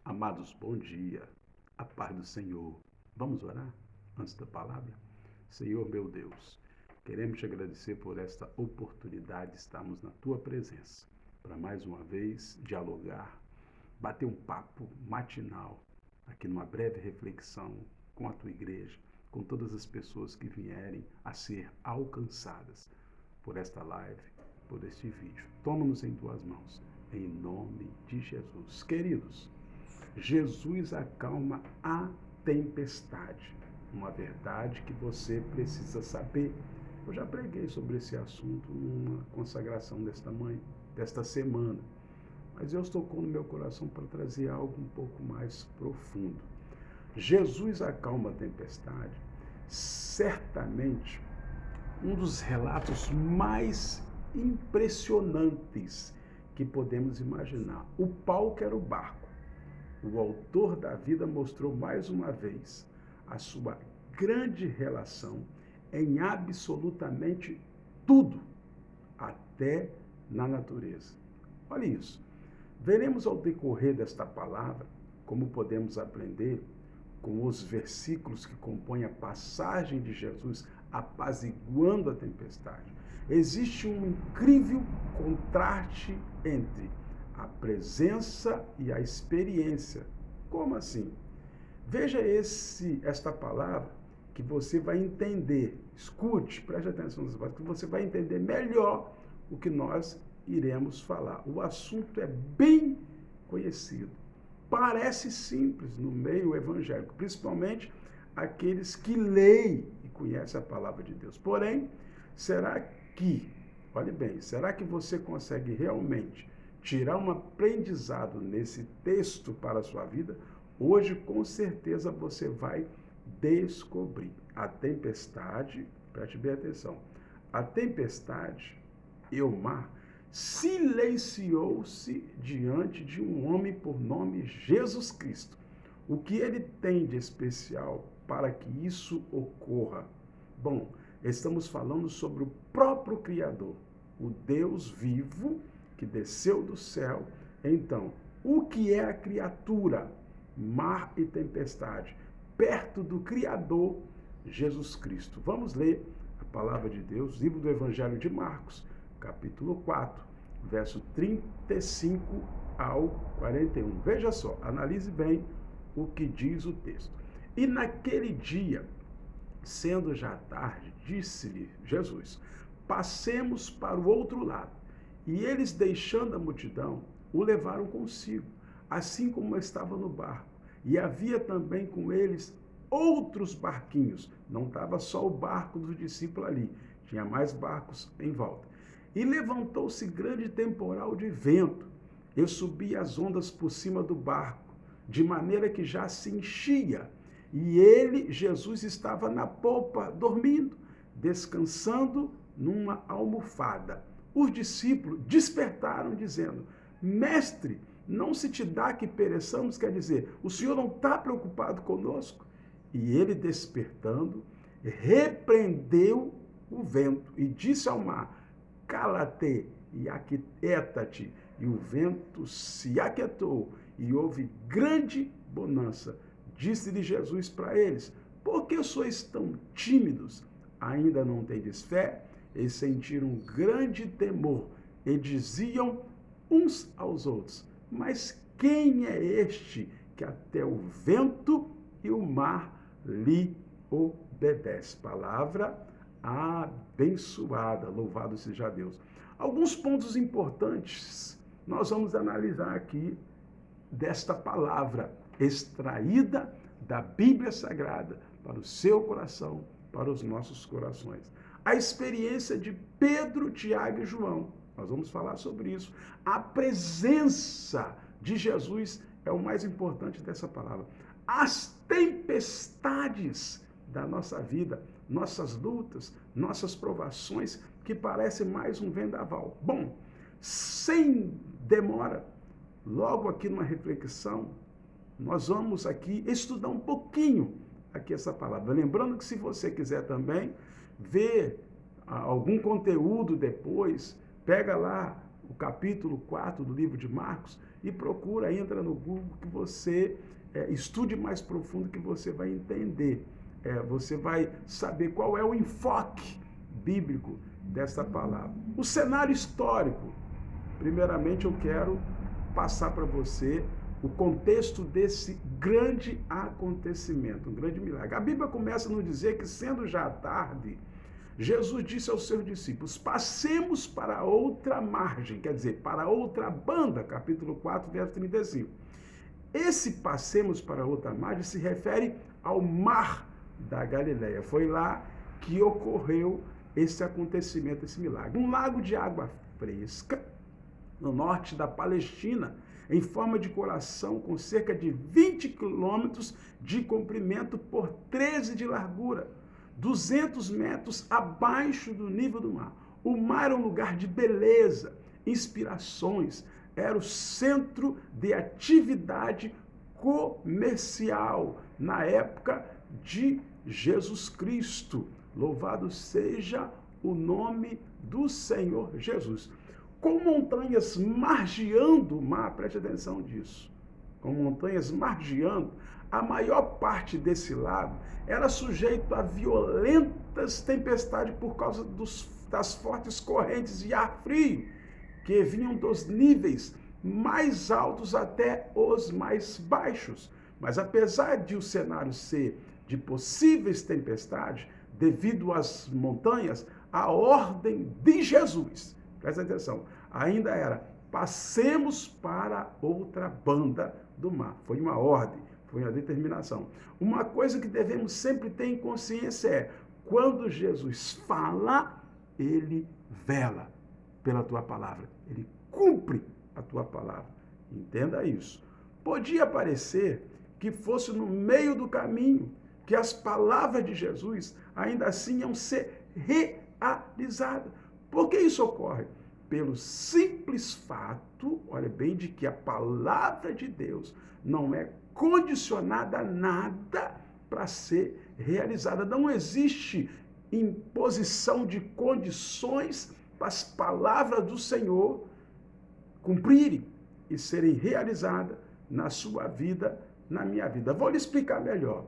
Amados, bom dia. A paz do Senhor. Vamos orar antes da palavra? Senhor, meu Deus, queremos te agradecer por esta oportunidade de estarmos na tua presença, para mais uma vez dialogar, bater um papo matinal, aqui numa breve reflexão com a tua igreja, com todas as pessoas que vierem a ser alcançadas por esta live, por este vídeo. Toma-nos em tuas mãos, em nome de Jesus. Queridos, Jesus acalma a tempestade. Uma verdade que você precisa saber. Eu já preguei sobre esse assunto numa consagração desta semana. Mas Deus tocou no meu coração para trazer algo um pouco mais profundo. Jesus acalma a tempestade. Certamente, um dos relatos mais impressionantes que podemos imaginar. O palco era o barco. O autor da vida mostrou mais uma vez a sua grande relação em absolutamente tudo, até na natureza. Olha isso. Veremos ao decorrer desta palavra como podemos aprender com os versículos que compõem a passagem de Jesus apaziguando a tempestade. Existe um incrível contraste entre a presença e a experiência. Como assim? Veja esta palavra que você vai entender. Escute, preste atenção nas palavras, que você vai entender melhor o que nós iremos falar. O assunto é bem conhecido. Parece simples no meio evangélico, principalmente aqueles que leem e conhecem a palavra de Deus. Porém, olhe bem, será que você consegue realmente tirar um aprendizado nesse texto para a sua vida? Hoje, com certeza, você vai descobrir. A tempestade, preste bem atenção, a tempestade e o mar silenciou-se diante de um homem por nome Jesus Cristo. O que ele tem de especial para que isso ocorra? Bom, estamos falando sobre o próprio Criador, o Deus vivo que desceu do céu. Então, o que é a criatura? Mar e tempestade, perto do Criador, Jesus Cristo. Vamos ler a palavra de Deus, livro do Evangelho de Marcos, capítulo 4, verso 35 ao 41. Veja só, analise bem o que diz o texto. E naquele dia, sendo já tarde, disse-lhe Jesus: passemos para o outro lado. E eles, deixando a multidão, o levaram consigo, assim como estava no barco. E havia também com eles outros barquinhos. Não estava só o barco dos discípulos ali, tinha mais barcos em volta. E levantou-se grande temporal de vento, e subia as ondas por cima do barco, de maneira que já se enchia. E ele, Jesus, estava na popa, dormindo, descansando numa almofada. Os discípulos despertaram, dizendo: Mestre, não se te dá que pereçamos? Quer dizer, o Senhor não está preocupado conosco? E ele, despertando, repreendeu o vento e disse ao mar: cala-te e aquieta-te. E o vento se aquietou e houve grande bonança. Disse-lhe Jesus para eles: por que sois tão tímidos? Ainda não tendes fé? E sentiram grande temor e diziam uns aos outros: mas quem é este que até o vento e o mar lhe obedece? Palavra abençoada, louvado seja Deus. Alguns pontos importantes nós vamos analisar aqui desta palavra extraída da Bíblia Sagrada para o seu coração, para os nossos corações. A experiência de Pedro, Tiago e João, nós vamos falar sobre isso. A presença de Jesus é o mais importante dessa palavra. As tempestades da nossa vida, nossas lutas, nossas provações, que parece mais um vendaval. Bom, sem demora, logo aqui numa reflexão, nós vamos aqui estudar um pouquinho aqui essa palavra. Lembrando que se você quiser também ver algum conteúdo depois, pega lá o capítulo 4 do livro de Marcos e procura, entra no Google que você estude mais profundo que você vai entender. Você vai saber qual é o enfoque bíblico dessa palavra. O cenário histórico. Primeiramente eu quero passar para você o contexto desse grande acontecimento, um grande milagre. A Bíblia começa a nos dizer que, sendo já tarde, Jesus disse aos seus discípulos, passemos para outra margem, quer dizer, para outra banda, capítulo 4, verso 35. Esse passemos para outra margem se refere ao mar da Galileia. Foi lá que ocorreu esse acontecimento, esse milagre. Um lago de água fresca, no norte da Palestina, em forma de coração, com cerca de 20 quilômetros de comprimento por 13 de largura, 200 metros abaixo do nível do mar. O mar era um lugar de beleza, inspirações, era o centro de atividade comercial na época de Jesus Cristo. Louvado seja o nome do Senhor Jesus. Com montanhas margeando o mar, preste atenção disso, com montanhas margeando, a maior parte desse lago era sujeito a violentas tempestades por causa das fortes correntes de ar frio, que vinham dos níveis mais altos até os mais baixos. Mas apesar de o cenário ser de possíveis tempestades, devido às montanhas, a ordem de Jesus, presta atenção, ainda era, passemos para outra banda do mar. Foi uma ordem, foi uma determinação. Uma coisa que devemos sempre ter em consciência é, quando Jesus fala, ele vela pela tua palavra, ele cumpre a tua palavra. Entenda isso. Podia parecer que fosse no meio do caminho, que as palavras de Jesus ainda assim iam ser realizadas. Por que isso ocorre? Pelo simples fato, olha bem, de que a palavra de Deus não é condicionada a nada para ser realizada. Não existe imposição de condições para as palavras do Senhor cumprirem e serem realizadas na sua vida, na minha vida. Vou lhe explicar melhor.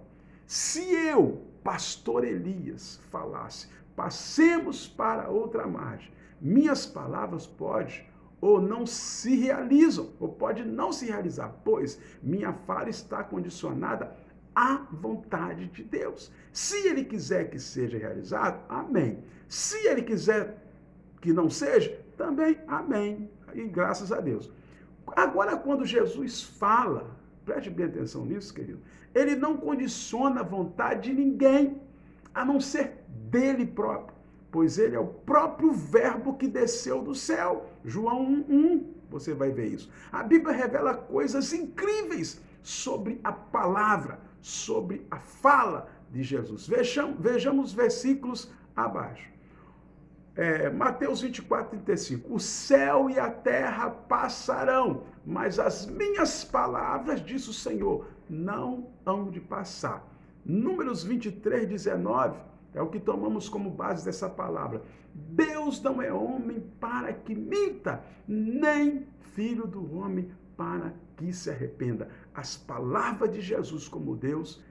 Se eu, pastor Elias, falasse, passemos para outra margem, minhas palavras podem ou não se realizam, ou pode não se realizar, pois minha fala está condicionada à vontade de Deus. Se ele quiser que seja realizado, amém. Se ele quiser que não seja, também amém. E graças a Deus. Agora, quando Jesus fala, preste bem atenção nisso, querido, ele não condiciona a vontade de ninguém, a não ser dele próprio, pois ele é o próprio verbo que desceu do céu. João 1:1, você vai ver isso. A Bíblia revela coisas incríveis sobre a palavra, sobre a fala de Jesus. Vejamos os versículos abaixo. Mateus 24:35. O céu e a terra passarão, mas as minhas palavras, diz o Senhor, não hão de passar. Números 23:19 é o que tomamos como base dessa palavra. Deus não é homem para que minta, nem filho do homem para que se arrependa. As palavras de Jesus como Deus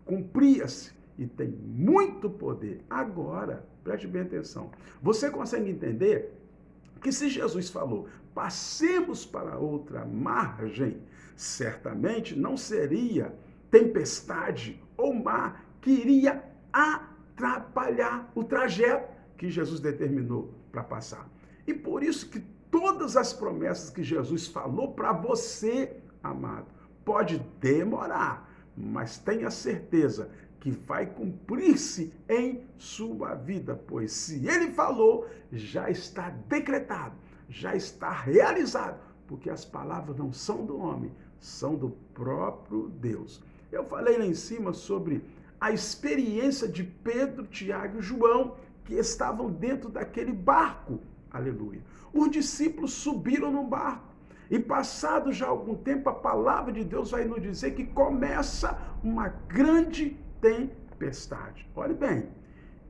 cumpria-se e tem muito poder. Agora, preste bem atenção. Você consegue entender que se Jesus falou, passemos para outra margem, certamente não seria tempestade ou mar que iria atrapalhar o trajeto que Jesus determinou para passar. E por isso que todas as promessas que Jesus falou para você, amado, pode demorar, mas tenha certeza que vai cumprir-se em sua vida, pois se ele falou, já está decretado, já está realizado, porque as palavras não são do homem, são do próprio Deus. Eu falei lá em cima sobre a experiência de Pedro, Tiago e João, que estavam dentro daquele barco, aleluia. Os discípulos subiram no barco, e passado já algum tempo, a palavra de Deus vai nos dizer que começa uma grande tempestade. Olhe bem,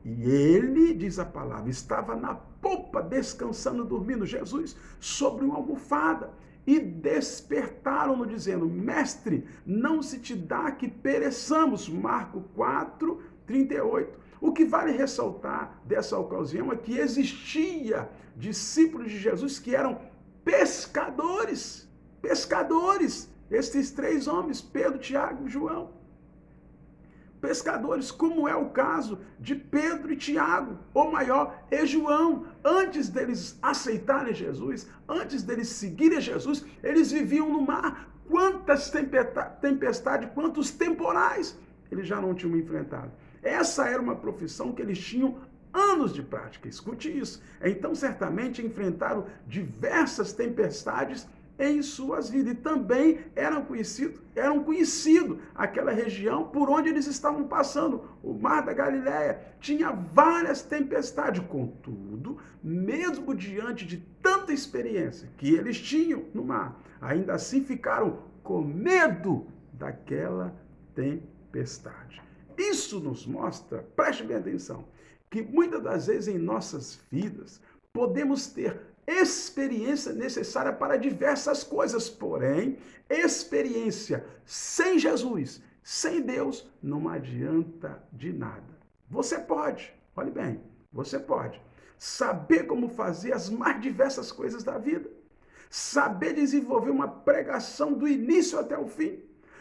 E ele, diz a palavra, estava na popa, descansando, dormindo, Jesus, sobre uma almofada. E despertaram-no, dizendo: Mestre, não se te dá que pereçamos. Marcos 4, 38. O que vale ressaltar dessa ocasião é que existia discípulos de Jesus que eram pescadores. Pescadores. Estes três homens, Pedro, Tiago e João. Pescadores, como é o caso de Pedro e Tiago, ou maior, e João. Antes deles aceitarem Jesus, antes deles seguirem Jesus, eles viviam no mar. Quantas tempestades, quantos temporais eles já não tinham enfrentado. Essa era uma profissão que eles tinham anos de prática. Escute isso. Então, certamente, enfrentaram diversas tempestades em suas vidas. E também eram conhecidos aquela região por onde eles estavam passando. O Mar da Galileia tinha várias tempestades. Contudo, mesmo diante de tanta experiência que eles tinham no mar, ainda assim ficaram com medo daquela tempestade. Isso nos mostra, preste bem atenção, que muitas das vezes em nossas vidas podemos ter experiência necessária para diversas coisas, porém, experiência sem Jesus, sem Deus, não adianta de nada. Você pode, olhe bem, você pode saber como fazer as mais diversas coisas da vida, saber desenvolver uma pregação do início até o fim,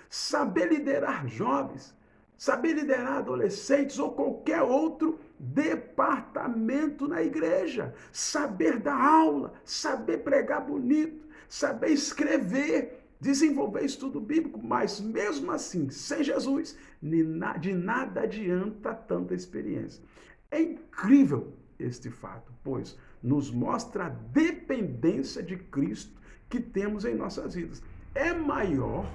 saber liderar jovens, saber liderar adolescentes ou qualquer outro departamento na igreja, saber dar aula, saber pregar bonito, saber escrever, desenvolver estudo bíblico, mas mesmo assim, sem Jesus, de nada adianta tanta experiência. É incrível este fato, pois nos mostra a dependência de Cristo que temos em nossas vidas. É maior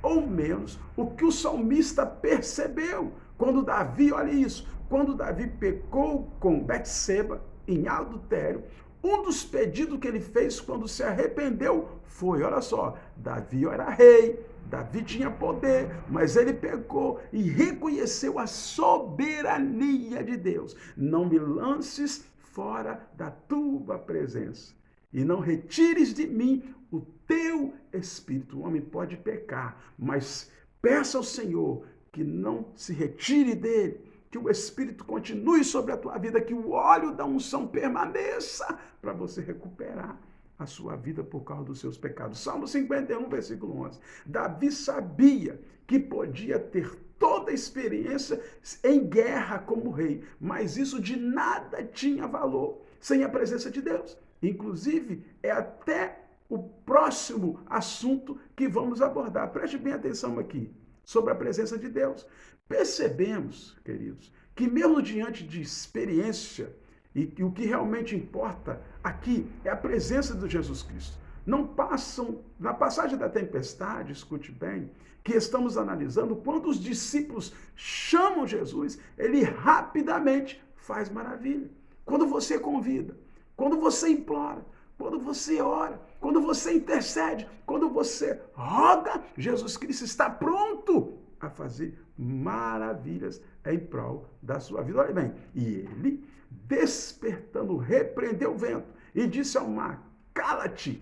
ou menos o que o salmista percebeu quando Davi, olha isso, quando Davi pecou com Betseba em adultério. Um dos pedidos que ele fez quando se arrependeu foi, olha só, Davi era rei, Davi tinha poder, mas ele pecou e reconheceu a soberania de Deus. Não me lances fora da tua presença e não retires de mim o teu espírito. O homem pode pecar, mas peça ao Senhor que não se retire dele, que o Espírito continue sobre a tua vida, que o óleo da unção permaneça para você recuperar a sua vida por causa dos seus pecados. Salmo 51, versículo 11. Davi sabia que podia ter toda a experiência em guerra como rei, mas isso de nada tinha valor sem a presença de Deus. Inclusive, é até o próximo assunto que vamos abordar. Preste bem atenção aqui, sobre a presença de Deus. Percebemos, queridos, que mesmo diante de experiência, e o que realmente importa aqui é a presença de Jesus Cristo. Não passam, na passagem da tempestade, escute bem, que estamos analisando, quando os discípulos chamam Jesus, ele rapidamente faz maravilha. Quando você convida, quando você implora, quando você ora, quando você intercede, quando você roga, Jesus Cristo está pronto a fazer maravilhas em prol da sua vida. Olha bem, e ele, despertando, repreendeu o vento e disse ao mar: cala-te,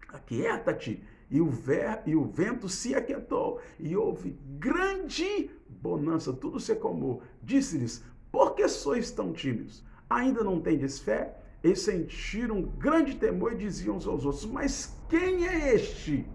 aquieta-te. E o vento se aquietou e houve grande bonança, tudo se acalmou. Disse-lhes: por que sois tão tímidos? Ainda não tendes fé? E sentiram grande temor e diziam uns aos outros: mas quem é este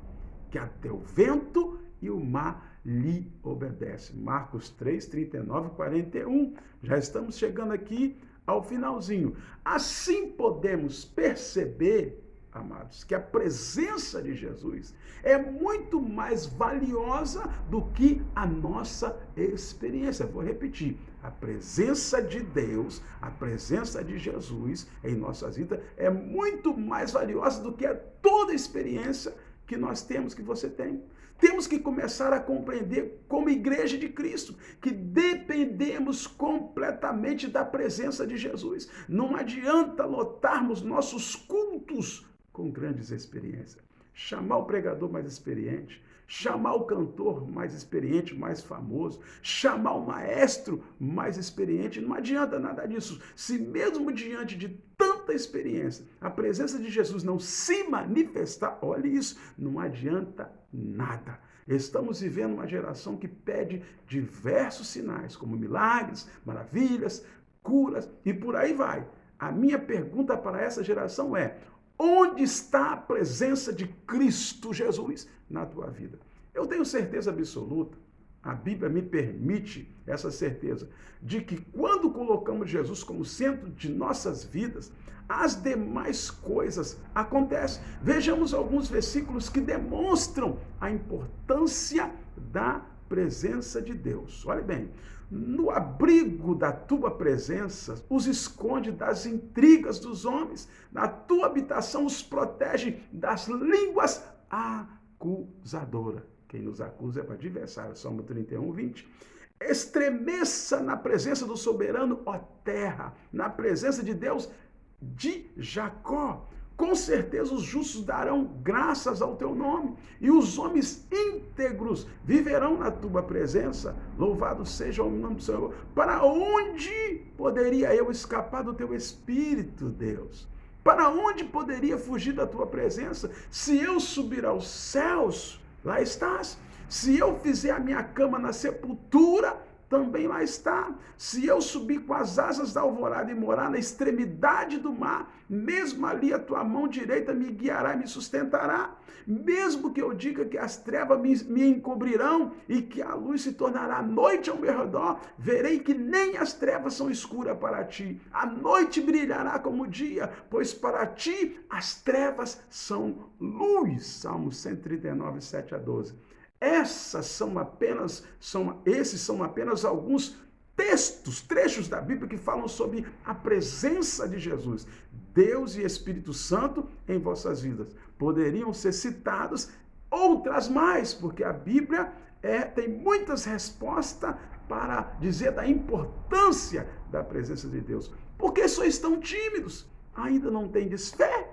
que até o vento e o mar lhe obedecem? Marcos 3, 39 e 41. Já estamos chegando aqui ao finalzinho. Assim podemos perceber, amados, que a presença de Jesus é muito mais valiosa do que a nossa experiência. Vou repetir. A presença de Deus, a presença de Jesus em nossas vidas é muito mais valiosa do que toda a experiência que nós temos, que você tem. Temos que começar a compreender, como igreja de Cristo, que dependemos completamente da presença de Jesus. Não adianta lotarmos nossos cultos com grandes experiências. chamar o pregador mais experiente, chamar o cantor mais experiente, mais famoso, chamar o maestro mais experiente. Não adianta nada disso. Se mesmo diante de tanta experiência, a presença de Jesus não se manifestar, olha isso, não adianta nada. Estamos vivendo uma geração que pede diversos sinais, como milagres, maravilhas, curas e por aí vai. A minha pergunta para essa geração é: onde está a presença de Cristo Jesus na tua vida? Eu tenho certeza absoluta, a Bíblia me permite essa certeza, de que quando colocamos Jesus como centro de nossas vidas, as demais coisas acontecem. Vejamos alguns versículos que demonstram a importância da presença de Deus. Olha bem, no abrigo da tua presença, os esconde das intrigas dos homens, na tua habitação os protege das línguas acusadoras. Quem nos acusa é o adversário, Salmo 31, 20. Estremeça na presença do soberano, ó terra, na presença de Deus de Jacó. Com certeza os justos darão graças ao teu nome, e os homens íntegros viverão na tua presença. Louvado seja o nome do Senhor. Para onde poderia eu escapar do teu Espírito, Deus? Para onde poderia fugir da tua presença? Se eu subir aos céus, lá estás. Se eu fizer a minha cama na sepultura, também lá está. Se eu subir com as asas da alvorada e morar na extremidade do mar, mesmo ali a tua mão direita me guiará e me sustentará. Mesmo que eu diga que as trevas me encobrirão e que a luz se tornará noite ao meu redor, verei que nem as trevas são escuras para ti. A noite brilhará como o dia, pois para ti as trevas são luz. Salmo 139, 7 a 12. Esses são apenas alguns trechos da Bíblia que falam sobre a presença de Jesus. Deus e Espírito Santo em vossas vidas. Poderiam ser citados outras mais, porque a Bíblia tem muitas respostas para dizer da importância da presença de Deus. Por que sois tão tímidos? Ainda não tendes fé?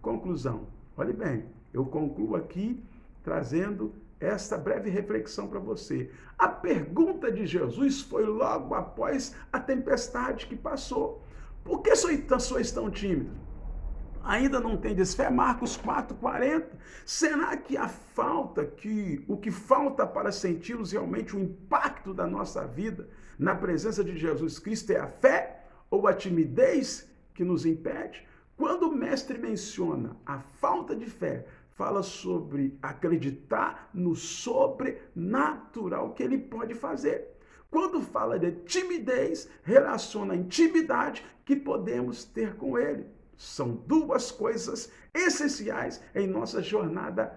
Conclusão. Olhe bem, eu concluo aqui trazendo esta breve reflexão para você. A pergunta de Jesus foi logo após a tempestade que passou. Por que sois tão tímidos? Ainda não tendes fé? Marcos 4,40. Será que o que falta para sentirmos realmente o impacto da nossa vida na presença de Jesus Cristo é a fé ou a timidez que nos impede? Quando o mestre menciona a falta de fé, fala sobre acreditar no sobrenatural que ele pode fazer. Quando fala de timidez, relaciona a intimidade que podemos ter com ele. São duas coisas essenciais em nossa jornada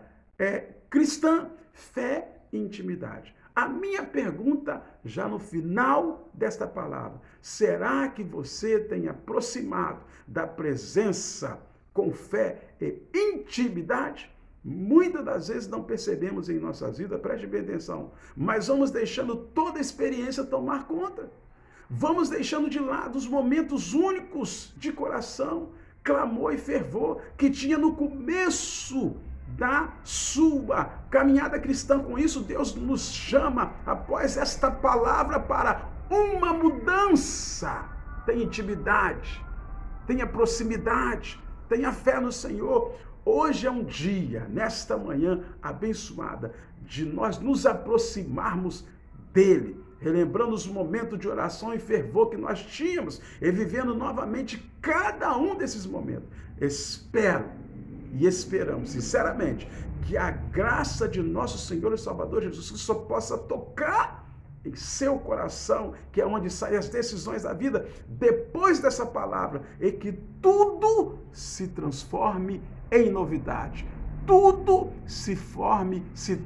cristã: fé e intimidade. A minha pergunta, já no final desta palavra: será que você tem aproximado da presença com fé e intimidade? Muitas das vezes não percebemos em nossas vidas, preste bem atenção, mas vamos deixando toda a experiência tomar conta. Vamos deixando de lado os momentos únicos de coração, clamor e fervor que tinha no começo da sua caminhada cristã. Com isso, Deus nos chama, após esta palavra, para uma mudança. Tenha intimidade, tenha proximidade, tenha fé no Senhor. Hoje é um dia, nesta manhã abençoada, de nós nos aproximarmos dele, relembrando os momentos de oração e fervor que nós tínhamos e vivendo novamente cada um desses momentos. Espero e esperamos, sinceramente, que a graça de nosso Senhor e Salvador Jesus Cristo possa tocar em seu coração, que é onde saem as decisões da vida, depois dessa palavra, e que tudo se transforme em novidade. Tudo se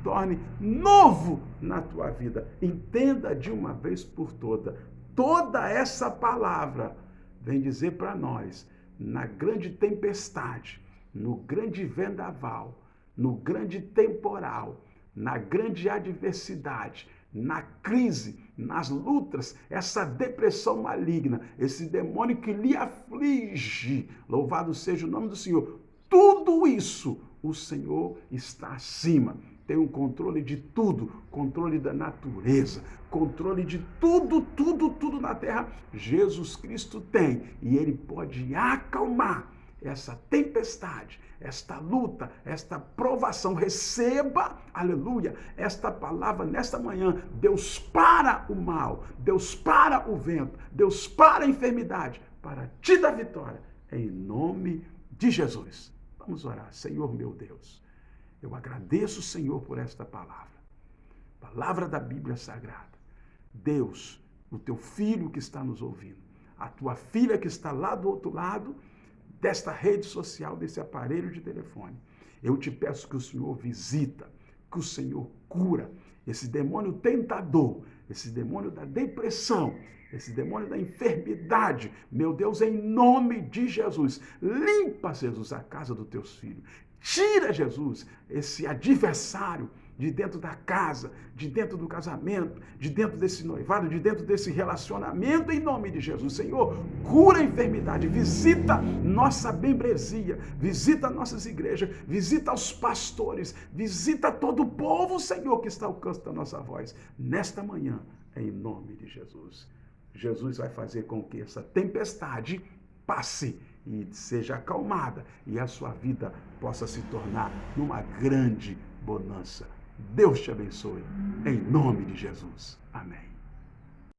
torne novo na tua vida. Entenda de uma vez por todas. Toda essa palavra vem dizer para nós, na grande tempestade, no grande vendaval, no grande temporal, na grande adversidade, na crise, nas lutas, essa depressão maligna, esse demônio que lhe aflige, louvado seja o nome do Senhor. Tudo isso O Senhor está acima, tem um controle de tudo, controle da natureza, controle de tudo, tudo, tudo na terra. Jesus Cristo tem e ele pode acalmar essa tempestade, esta luta, esta provação. Receba, aleluia, esta palavra nesta manhã. Deus para o mal, Deus para o vento, Deus para a enfermidade, para te dar vitória, em nome de Jesus. Vamos orar. Senhor meu Deus, eu agradeço, Senhor, por esta palavra da Bíblia Sagrada. Deus, o teu filho que está nos ouvindo, a tua filha que está lá do outro lado desta rede social, desse aparelho de telefone, eu te peço que o Senhor visita, que o Senhor cura esse demônio tentador, esse demônio da depressão, esse demônio da enfermidade. Meu Deus, em nome de Jesus, limpa, Jesus, a casa dos teus filhos. Tira, Jesus, esse adversário de dentro da casa, de dentro do casamento, de dentro desse noivado, de dentro desse relacionamento, em nome de Jesus. Senhor, cura a enfermidade, visita nossa membresia, visita nossas igrejas, visita os pastores, visita todo o povo, Senhor, que está ao alcance da nossa voz, nesta manhã, em nome de Jesus. Jesus vai fazer com que essa tempestade passe e seja acalmada e a sua vida possa se tornar uma grande bonança. Deus te abençoe, em nome de Jesus. Amém.